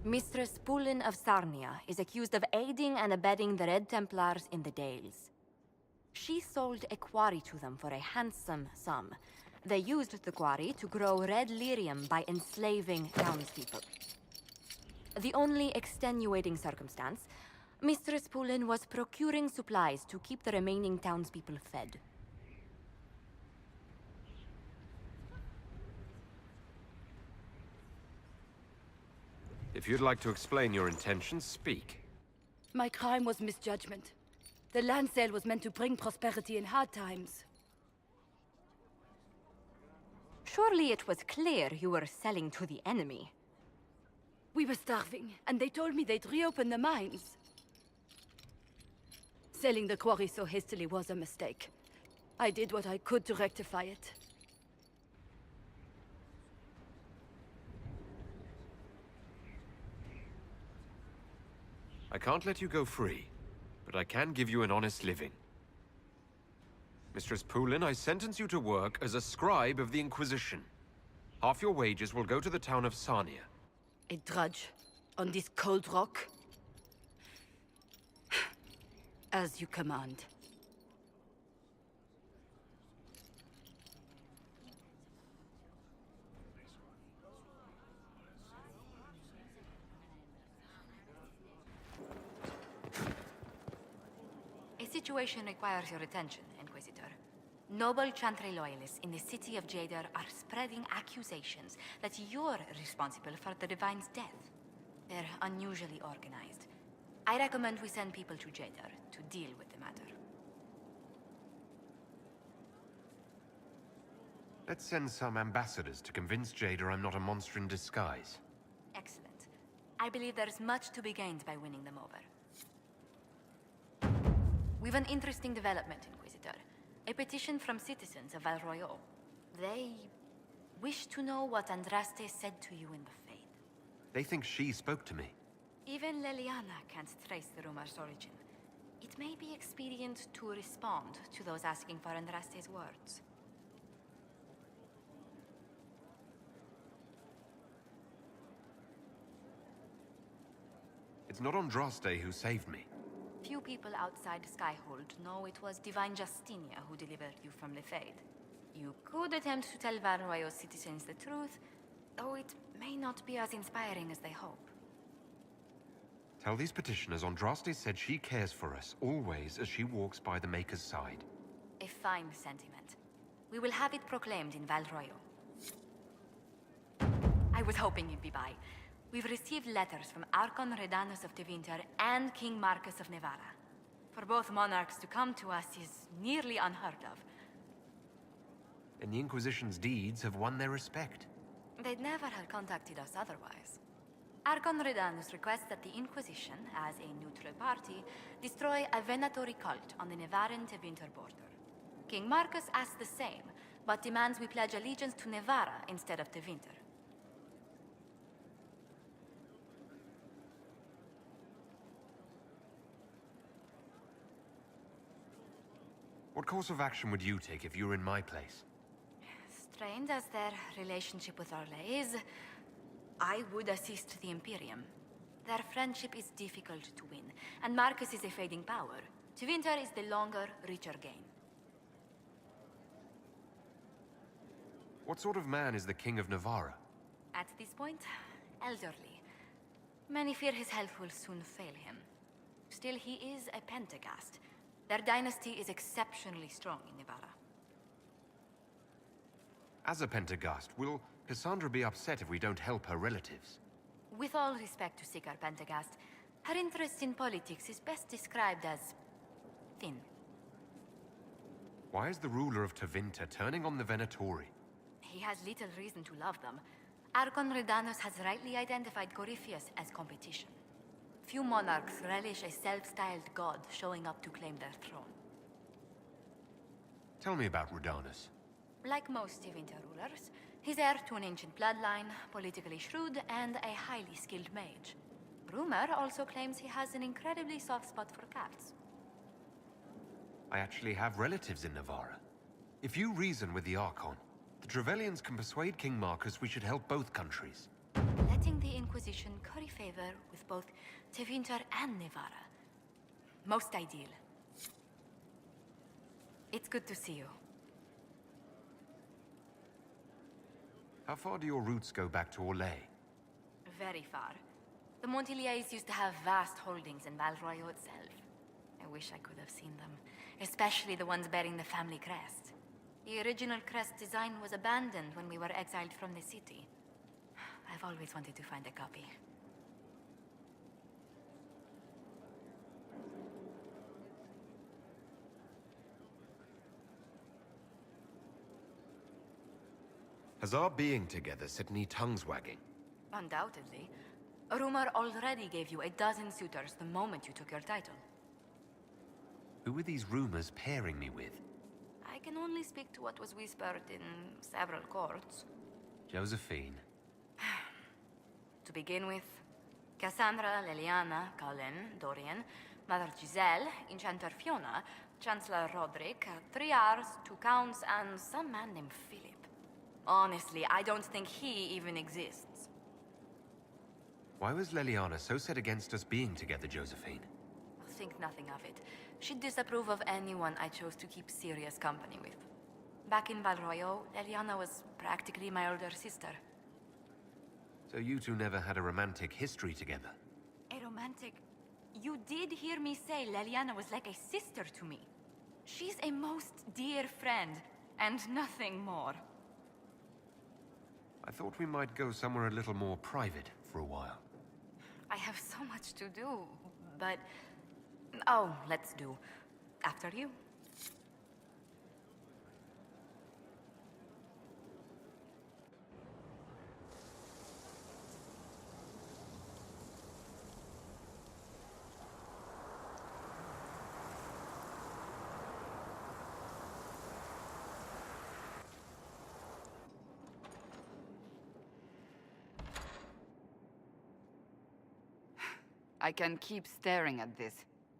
Mistress Pulin of Sarnia is accused of aiding and abetting the Red Templars in the Dales. She sold a quarry to them for a handsome sum. They used the quarry to grow red lyrium by enslaving townspeople. The only extenuating circumstance, Mistress Pulin was procuring supplies to keep the remaining townspeople fed. If you'd like to explain your intentions, speak. My crime was misjudgment. The land sale was meant to bring prosperity in hard times. Surely it was clear you were selling to the enemy. We were starving, and they told me they'd reopen the mines. Selling the quarry so hastily was a mistake. I did what I could to rectify it. I can't let you go free, but I can give you an honest living. Mistress Pulin, I sentence you to work as a scribe of the Inquisition. Half your wages will go to the town of Sarnia. A drudge on this cold rock? As you command. A situation requires your attention, Inquisitor. Noble Chantry loyalists in the city of Jadar are spreading accusations that you're responsible for the Divine's death. They're unusually organized. I recommend we send people to Jadar to deal with the matter. Let's send some ambassadors to convince Jadar I'm not a monster in disguise. Excellent. I believe there's much to be gained by winning them over. We've an interesting development, Inquisitor. A petition from citizens of Val Royeaux. They wish to know what Andraste said to you in the Faith. They think she spoke to me. Even Leliana can't trace the rumor's origin. It may be expedient to respond to those asking for Andraste's words. It's not Andraste who saved me. Few people outside Skyhold know it was Divine Justinia who delivered you from the Fade. You could attempt to tell Val Royeaux citizens the truth, though it may not be as inspiring as they hope. Tell these petitioners Andraste said she cares for us, always as she walks by the Maker's side. A fine sentiment. We will have it proclaimed in Val Royeaux. I was hoping you'd be by. We've received letters from Archon Redanus of Tevinter and King Marcus of Nevada. For both monarchs to come to us is nearly unheard of. And the Inquisition's deeds have won their respect. They'd never have contacted us otherwise. Archon Redanus requests that the Inquisition, as a neutral party, destroy a venatory cult on the Nevaran-Tevinter border. King Marcus asks the same, but demands we pledge allegiance to Nevara instead of Tevinter. What course of action would you take if you were in my place? Strained as their relationship with Orlais is, I would assist the Imperium. Their friendship is difficult to win, and Marcus is a fading power. Tevinter is the longer, richer gain. What sort of man is the King of Navarra? At this point, elderly. Many fear his health will soon fail him. Still, he is a Pentagast. Their dynasty is exceptionally strong in Nevada. As a Pentagast, will Cassandra be upset if we don't help her relatives? With all respect to Sikar Pentagast, her interest in politics is best described as thin. Why is the ruler of Tevinter turning on the Venatori? He has little reason to love them. Archon Redanus has rightly identified Corypheus as competition. Few monarchs relish a self-styled god showing up to claim their throne. Tell me about Redanus. Like most Tevinter rulers, he's heir to an ancient bloodline, politically shrewd, and a highly skilled mage. Rumor also claims he has an incredibly soft spot for cats. I actually have relatives in Navarra. If you reason with the Archon, the Trevellians can persuade King Marcus we should help both countries. letting the Inquisition curry favor with both Tevinter and Nevarra. Most ideal. It's good to see you. How far do your roots go back to Orlais? Very far. The Montiliers used to have vast holdings in Val Royaux itself. I wish I could have seen them, especially the ones bearing the family crest. The original crest design was abandoned when we were exiled from the city. I've always wanted to find a copy. Has our being together set any tongues wagging? Undoubtedly. A rumor already gave you a dozen suitors the moment you took your title. Who are these rumors pairing me with? I can only speak to what was whispered in several courts. Josephine. To begin with, Cassandra, Leliana, Cullen, Dorian, Mother Giselle, Enchanter Fiona, Chancellor Roderick, 3 Rs, 2 Counts, and some man named Philip. Honestly, I don't think he even exists. Why was Leliana so set against us being together, Josephine? Think nothing of it. She'd disapprove of anyone I chose to keep serious company with. Back in Val Royaux, Leliana was practically my older sister. So you two never had a romantic history together? A romantic... You did hear me say Leliana was like a sister to me. She's a most dear friend, and nothing more. I thought we might go somewhere a little more private for a while. I have so much to do, but... Oh, let's do. After you. I can keep staring at this,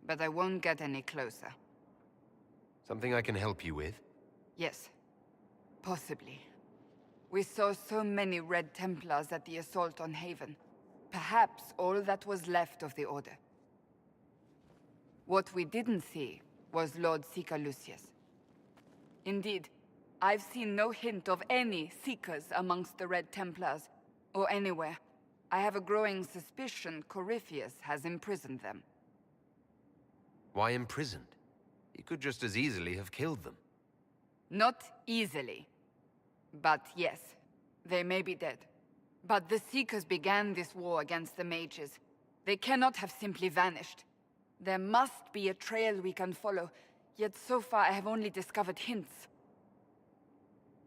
but I won't get any closer. Something I can help you with? Yes. Possibly. We saw so many Red Templars at the assault on Haven. Perhaps all that was left of the Order. What we didn't see was Lord Seeker Lucius. Indeed, I've seen no hint of any Seekers amongst the Red Templars, or anywhere. I have a growing suspicion Corypheus has imprisoned them. Why imprisoned? He could just as easily have killed them. Not easily. But yes, they may be dead. But the Seekers began this war against the mages. They cannot have simply vanished. There must be a trail we can follow, yet so far I have only discovered hints.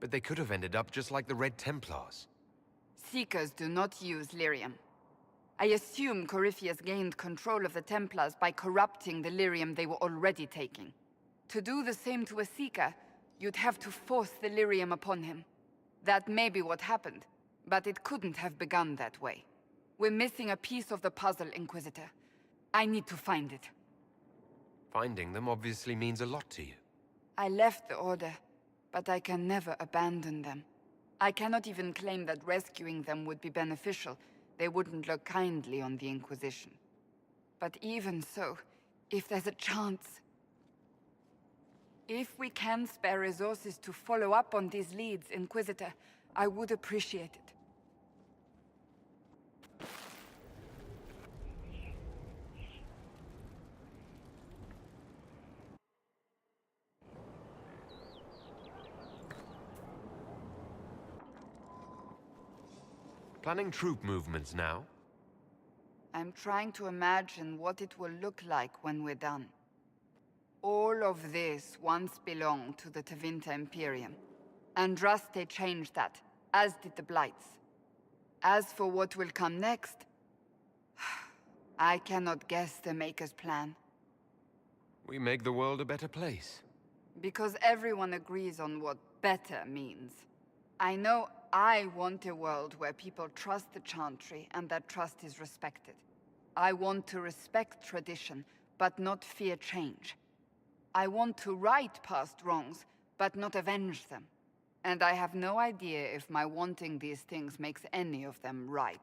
But they could have ended up just like the Red Templars. Seekers do not use lyrium. I assume Corypheus gained control of the Templars by corrupting the lyrium they were already taking. To do the same to a Seeker, you'd have to force the lyrium upon him. That may be what happened, but it couldn't have begun that way. We're missing a piece of the puzzle, Inquisitor. I need to find it. Finding them obviously means a lot to you. I left the Order, but I can never abandon them. I cannot even claim that rescuing them would be beneficial. They wouldn't look kindly on the Inquisition. But even so, if there's a chance... If we can spare resources to follow up on these leads, Inquisitor, I would appreciate it. Planning troop movements now? I'm trying to imagine what it will look like when we're done. All of this once belonged to the Tevinter Imperium. Andraste changed that, as did the Blights. As for what will come next, I cannot guess the Maker's plan. We make the world a better place. Because everyone agrees on what better means. I know I want a world where people trust the Chantry and that trust is respected. I want to respect tradition, but not fear change. I want to right past wrongs, but not avenge them. And I have no idea if my wanting these things makes any of them right.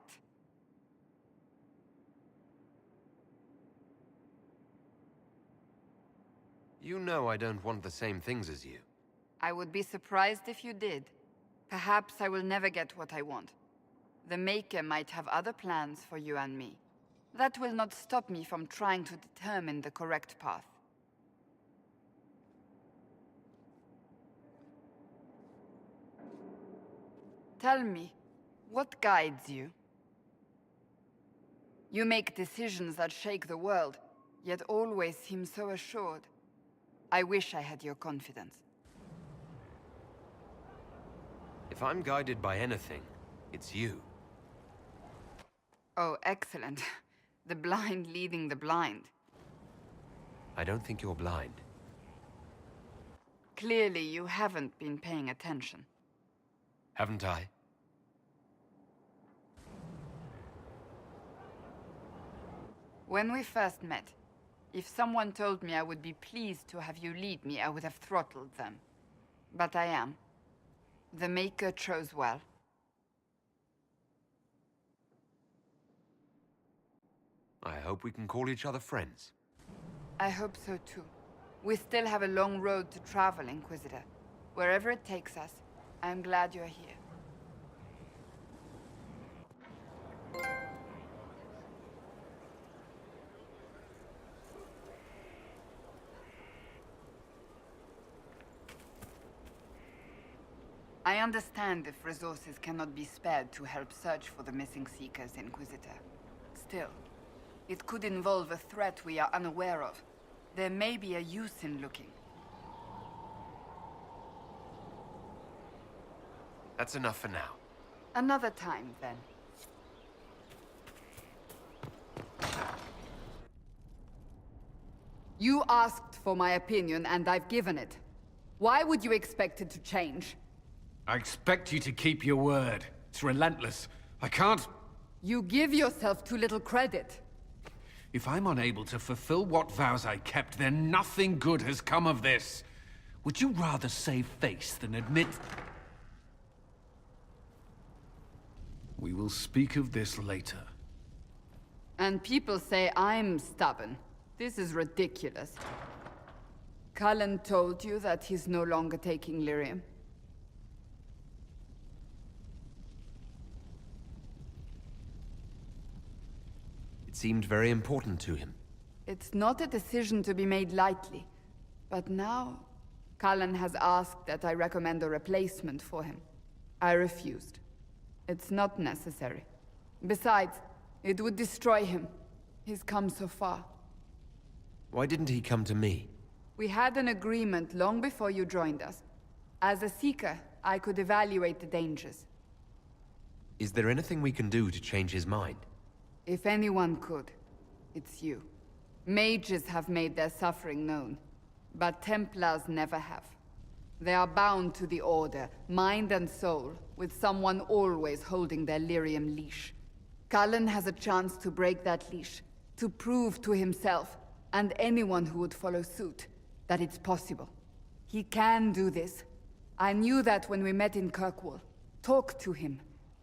You know I don't want the same things as you. I would be surprised if you did. Perhaps I will never get what I want. The Maker might have other plans for you and me. That will not stop me from trying to determine the correct path. Tell me, what guides you? You make decisions that shake the world, yet always seem so assured. I wish I had your confidence. If I'm guided by anything, it's you. Oh, excellent. The blind leading the blind. I don't think you're blind. Clearly, you haven't been paying attention. Haven't I? When we first met, if someone told me I would be pleased to have you lead me, I would have throttled them. But I am. The Maker chose well. I hope we can call each other friends. I hope so too. We still have a long road to travel, Inquisitor. Wherever it takes us, I'm glad you're here. I understand if resources cannot be spared to help search for the missing Seekers, Inquisitor. Still, it could involve a threat we are unaware of. There may be a use in looking. That's enough for now. Another time, then. You asked for my opinion, and I've given it. Why would you expect it to change? I expect you to keep your word. It's relentless. I can't... You give yourself too little credit. If I'm unable to fulfill what vows I kept, then nothing good has come of this. Would you rather save face than admit... We will speak of this later. And people say I'm stubborn. This is ridiculous. Cullen told you that he's no longer taking lyrium. It seemed very important to him. It's not a decision to be made lightly. But now, Cullen has asked that I recommend a replacement for him. I refused. It's not necessary. Besides, it would destroy him. He's come so far. Why didn't he come to me? We had an agreement long before you joined us. As a Seeker, I could evaluate the dangers. Is there anything we can do to change his mind? If anyone could, it's you. Mages have made their suffering known, but Templars never have. They are bound to the Order, mind and soul, with someone always holding their lyrium leash. Cullen has a chance to break that leash, to prove to himself, and anyone who would follow suit, that it's possible. He can do this. I knew that when we met in Kirkwall. Talk to him.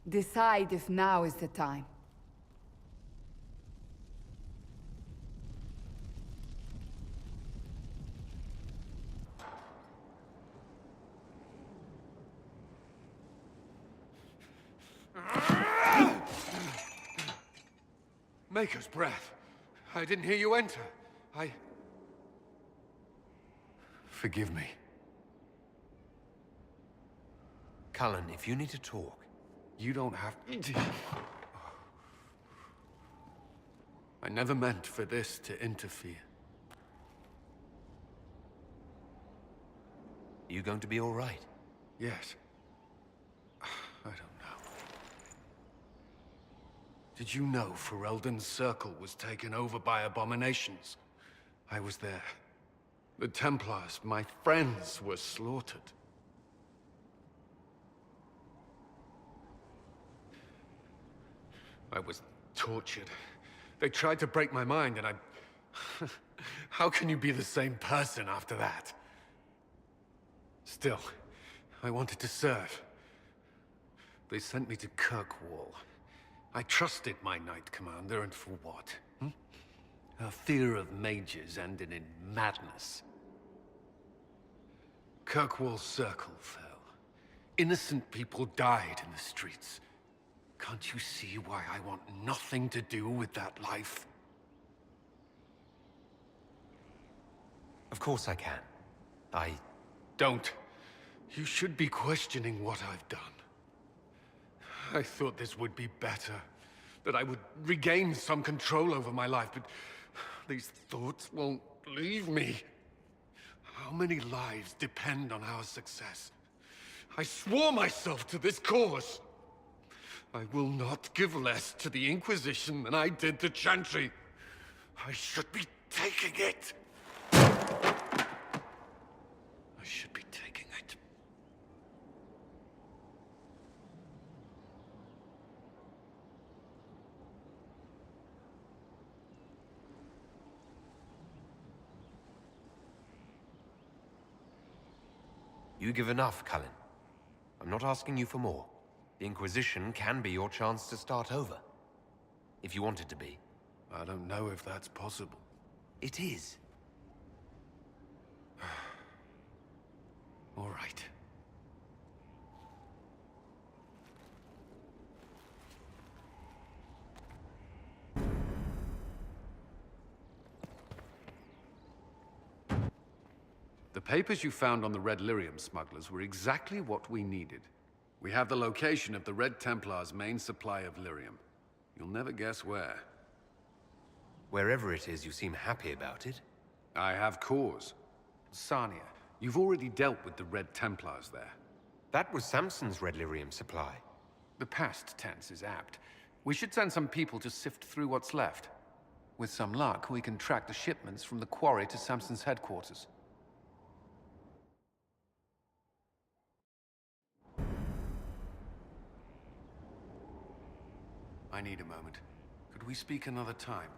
Decide if now is the time. Maker's breath. I didn't hear you enter. Forgive me. Cullen, if you need to talk... You don't have... I never meant for this to interfere. You going to be all right? Yes. I don't know. Did you know Ferelden's circle was taken over by abominations? I was there. The Templars, my friends, were slaughtered. I was tortured. They tried to break my mind, and I... How can you be the same person after that? Still, I wanted to serve. They sent me to Kirkwall. I trusted my Knight Commander, and for what? A fear of mages ended in madness. Kirkwall Circle fell. Innocent people died in the streets. Can't you see why I want nothing to do with that life? Of course I can. Don't. You should be questioning what I've done. I thought this would be better. That I would regain some control over my life, but these thoughts won't leave me. How many lives depend on our success? I swore myself to this cause. I will not give less to the Inquisition than I did to Chantry. I should be taking it. I should be taking it. You give enough, Cullen. I'm not asking you for more. The Inquisition can be your chance to start over. If you want it to be. I don't know if that's possible. It is. All right. The papers you found on the Red Lyrium smugglers were exactly what we needed. We have the location of the Red Templars' main supply of lyrium. You'll never guess where. Wherever it is, you seem happy about it. I have cause. Sarnia, you've already dealt with the Red Templars there. That was Samson's Red Lyrium supply. The past tense is apt. We should send some people to sift through what's left. With some luck, we can track the shipments from the quarry to Samson's headquarters. I need a moment. Could we speak another time?